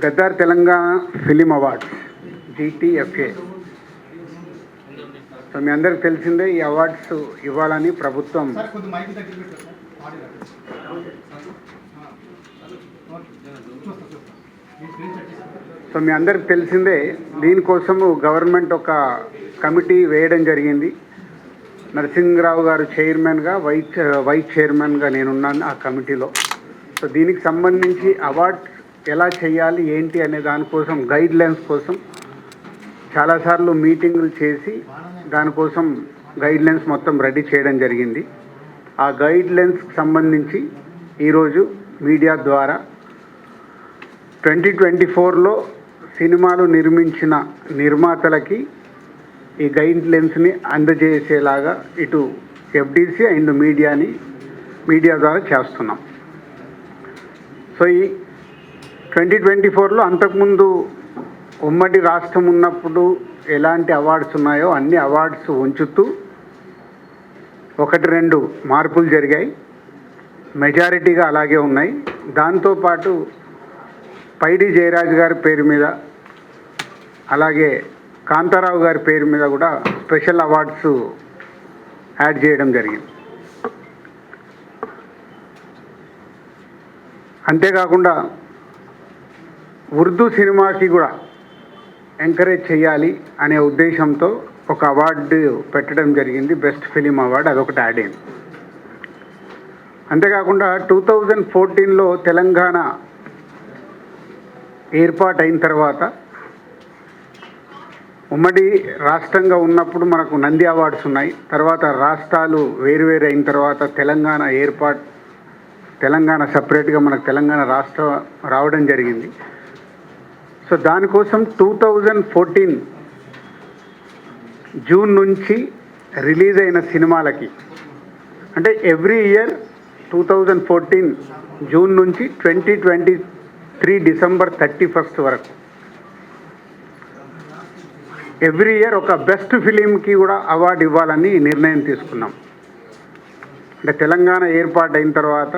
Gaddar Telangana film awards GTFA. So మీ అందరికి తెలిసిందే ఈ అవార్డ్స్ ఇవ్వాలని ప్రభుత్వం దీనికోసము గవర్నమెంట్ ఒక కమిటీ వేయడం జరిగింది. నరసింహరావు గారు చైర్మన్గా, వైస్ చైర్మన్గా నేనున్నాను ఆ కమిటీలో. సో దీనికి సంబంధించి అవార్డ్స్ ఎలా చేయాలి ఏంటి అనే దానికోసం గైడ్ లైన్స్ కోసం చాలాసార్లు మీటింగులు చేసి దానికోసం గైడ్ లైన్స్ మొత్తం రెడీ చేయడం జరిగింది. ఆ గైడ్ లైన్స్కి సంబంధించి ఈరోజు మీడియా ద్వారా 2024లో సినిమాలు నిర్మించిన నిర్మాతలకి ఈ గైడ్ లైన్స్ని అందజేసేలాగా ఇటు FDC అండ్ మీడియా ద్వారా చేస్తున్నాం. సో ఈ 2024లో అంతకుముందు ఉమ్మడి రాష్ట్రం ఉన్నప్పుడు ఎలాంటి అవార్డ్స్ ఉన్నాయో అన్ని అవార్డ్స్ ఉంచుతూ 1-2 మార్పులు జరిగాయి. మెజారిటీగా అలాగే ఉన్నాయి. దాంతోపాటు పైడి జయరాజ్ గారి పేరు మీద, అలాగే కాంతారావు గారి పేరు మీద కూడా స్పెషల్ అవార్డ్స్ యాడ్ చేయడం జరిగింది. అంతేకాకుండా ఉర్దూ సినిమాకి కూడా ఎంకరేజ్ చేయాలి అనే ఉద్దేశంతో ఒక అవార్డు పెట్టడం జరిగింది. బెస్ట్ ఫిలిం అవార్డు అదొకటి యాడ్ అయింది. అంతేకాకుండా 2014లో తెలంగాణ ఏర్పాటైన తర్వాత ఉమ్మడి రాష్ట్రంగా ఉన్నప్పుడు మనకు నంది అవార్డ్స్ ఉన్నాయి. తర్వాత రాష్ట్రాలు వేరు అయిన తర్వాత తెలంగాణ సపరేట్గా మనకు తెలంగాణ రాష్ట్రం రావడం జరిగింది. సో దానికోసం 2014 జూన్ నుంచి రిలీజ్ అయిన సినిమాలకి, అంటే ఎవ్రీ ఇయర్ 2014 జూన్ నుంచి 2023 డిసెంబర్ 31 వరకు ఎవ్రీ ఇయర్ ఒక బెస్ట్ ఫిలింకి కూడా అవార్డు ఇవ్వాలని నిర్ణయం తీసుకున్నాం. అంటే తెలంగాణ ఏర్పాటైన తర్వాత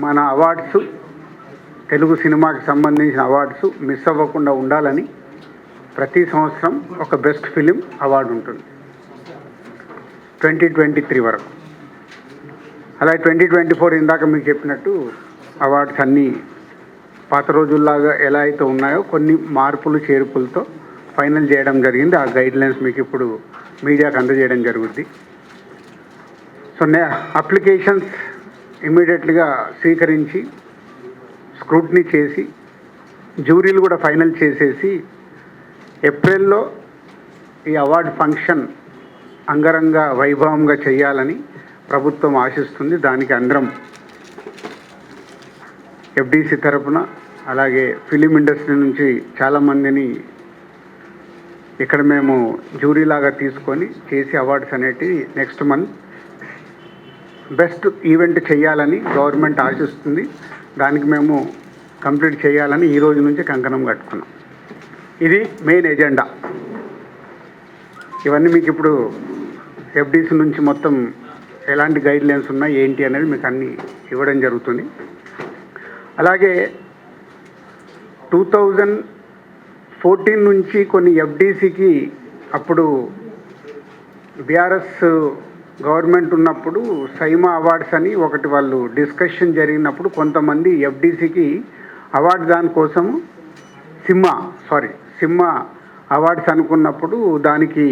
మన అవార్డ్స్, తెలుగు సినిమాకి సంబంధించిన అవార్డ్స్ మిస్ అవ్వకుండా ఉండాలని ప్రతి సంవత్సరం ఒక బెస్ట్ ఫిలిం అవార్డు ఉంటుంది 2023 వరకు. అలాగే 2024 ఇందాక మీకు చెప్పినట్టు అవార్డ్స్ అన్నీ పాత రోజుల్లాగా ఎలా అయితే ఉన్నాయో కొన్ని మార్పులు చేర్పులతో ఫైనల్ చేయడం జరిగింది. ఆ గైడ్లైన్స్ మీకు ఇప్పుడు మీడియాకు అందజేయడం జరుగుద్ది. సో అప్లికేషన్స్ ఇమీడియట్గా స్వీకరించి స్క్రూటినీ చేసి జ్యూరీలు కూడా ఫైనల్ చేసేసి ఏప్రిల్లో ఈ అవార్డు ఫంక్షన్ అంగరంగ వైభవంగా చేయాలని ప్రభుత్వం ఆశిస్తుంది. దానికి అందరం FDC తరపున, అలాగే ఫిలిం ఇండస్ట్రీ నుంచి చాలామందిని ఇక్కడ మేము జ్యూరీలాగా తీసుకొని చేసి అవార్డ్స్ అనేటివి నెక్స్ట్ మంత్ బెస్ట్ ఈవెంట్ చేయాలని గవర్నమెంట్ ఆశిస్తుంది. దానికి మేము కంప్లీట్ చేయాలని ఈ రోజు నుంచి కంకణం కట్టుకున్నాం. ఇది మెయిన్ ఎజెండా. ఇవన్నీ మీకు ఇప్పుడు FDC నుంచి మొత్తం ఎలాంటి గైడ్ లైన్స్ ఉన్నాయి ఏంటి అనేది మీకు అన్నీ ఇవ్వడం జరుగుతుంది. అలాగే 2014 నుంచి కొన్ని FDCకి అప్పుడు BRS గవర్నమెంట్ ఉన్నప్పుడు సైమా అవార్డ్స్ అని ఒకటి వాళ్ళు డిస్కషన్ జరిగినప్పుడు కొంతమంది FDCకి అవార్డు దానికోసము సిమ్మా అవార్డ్స్ అనుకున్నప్పుడు దానికి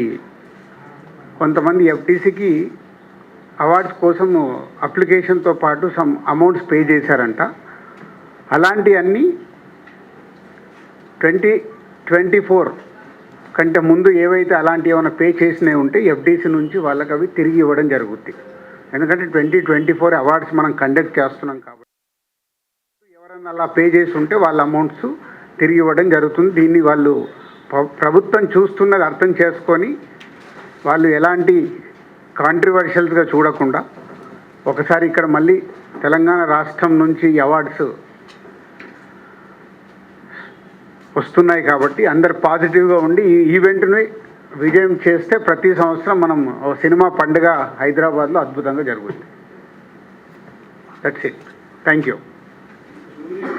కొంతమంది FDCకి అవార్డ్స్ కోసము అప్లికేషన్తో పాటు సమ్ అమౌంట్స్ పే చేశారంట. అలాంటివన్నీ 2024 కంటే ముందు ఏవైతే అలాంటివి ఏమైనా పే చేసినవి ఉంటే FDC నుంచి వాళ్ళకి అవి తిరిగి ఇవ్వడం జరుగుద్ది. ఎందుకంటే 2024 అవార్డ్స్ మనం కండక్ట్ చేస్తున్నాం కాబట్టి ఎవరైనా అలా పే చేసి ఉంటే వాళ్ళ అమౌంట్స్ తిరిగి ఇవ్వడం జరుగుతుంది. దీన్ని వాళ్ళు ప్రభుత్వం చూస్తున్నది అర్థం చేసుకొని వాళ్ళు ఎలాంటి కాంట్రవర్షియల్స్గా చూడకుండా ఒకసారి ఇక్కడ మళ్ళీ తెలంగాణ రాష్ట్రం నుంచి అవార్డ్స్ వస్తున్నాయి కాబట్టి అందరు పాజిటివ్గా ఉండి ఈ ఈవెంట్ని విజయం చేస్తే ప్రతి సంవత్సరం మనం సినిమా పండుగ హైదరాబాద్లో అద్భుతంగా జరుగుతుంది. That's it. Thank you.